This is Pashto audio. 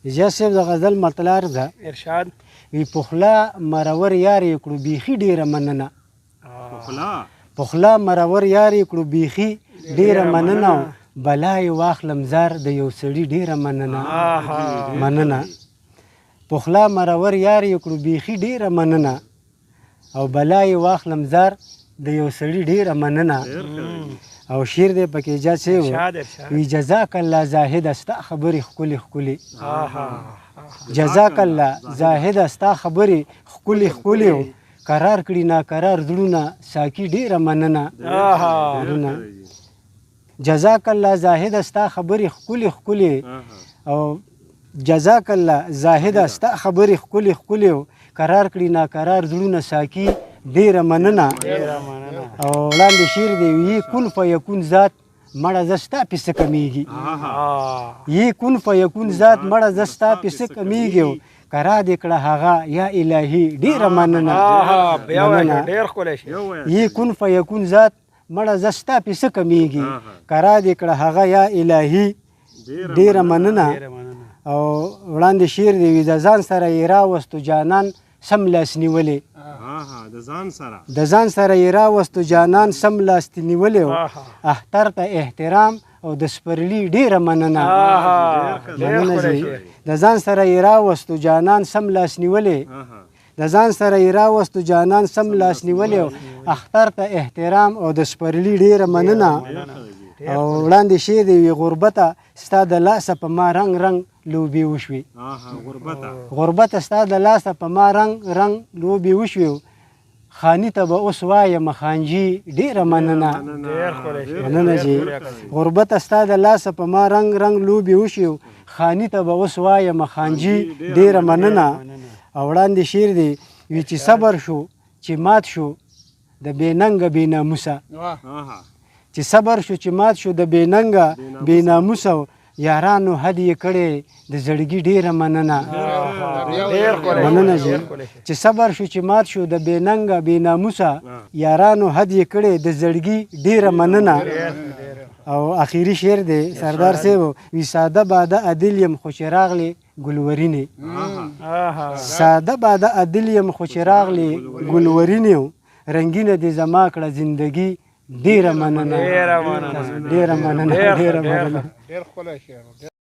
اجازه صاحب د غزل مطلع ده ارشاد وی پخلا مرور یار یې کړو بیخي ډېره مننه پخلا مرور یار یې کړو بیخي ډېره مننه بلا یې واخلم زار د یو سړي ډېره مننه پخلا مرور یار یې کړو بیخي ډېره مننه او بلا یې واخلم زار د یو سړي ډېره مننه او شعر دی پکې اجازه صاحب وی جزاک الله زاهده ستا خبرې ښکلې ښکلې جزاک الله زاهده ستا خبرې ښکلې ښکلې قرار کړي ناقرار زړونه ساقي ډېره مننه جزاک الله زاهده ستا خبرې ښکلې ښکلې او جزاک الله زاهده ستا خبرې ښکلې ښکلې قرار کړي ناقرار زړونه ساقي ډېره مننه او وړاندې شعر دی یې کن فیکون ذات مړه زه ستا پسې کمیږي یې کن فیکون ذات مړه زه ستا پسې کمیږي کرا دې کړه هغه یا الهي ډېره مننه یې کن فیکون ذات مړه زه ستا پسې کمیږي کرا دې کړه هغه یا الهي ډېره مننه او وړاندې شعر دی وي د ځان سره یې راوستو جانان سم لاس نیولې د ځان سره یې راوستو جانان سم لاس نیولې اختر ته احترام او د سپرلي ډېره مننه د ځان سره یې راوستو جانان سم لاس نیولې د ځان سره یې راوستو جانان سم لاس نیولې اختر ته احترام او د سپرلي ډېره مننه او وړاندې شعر دی وي غربته ستا د لاسه په ما رنګ رنګ لوبې وشوې غربته ستا د لاسه په ما رنګ رنګ لوبې وشوې خاني ته به اوس وایم خانجي ډېره مننه جي غربته ستا د لاسه په ما رنګ رنګ لوبې وشوې خاني ته به اوس وایم خانجي ډېره مننه او وړاندې شعر دی وي چې صبر شو چې مات شو د بې ننګه بې ناموسه چې صبر شو چې مات شو د بې ننګه بې ناموسه یارانو حد یې کړی د زړګي ډېره مننه جي چې صبر شو چې مات شو د بې ننګه بې ناموسه یارانو حد یې کړی د زړګي ډېره مننه او اخیری شعر دی سردار صاحب وی ساده باده عدل یم خو چې راغلې ګلورینې ساده باده عدل یم خو چې راغلې ګلورینې رنګینه دې زما کړه زندګي ډېره مننه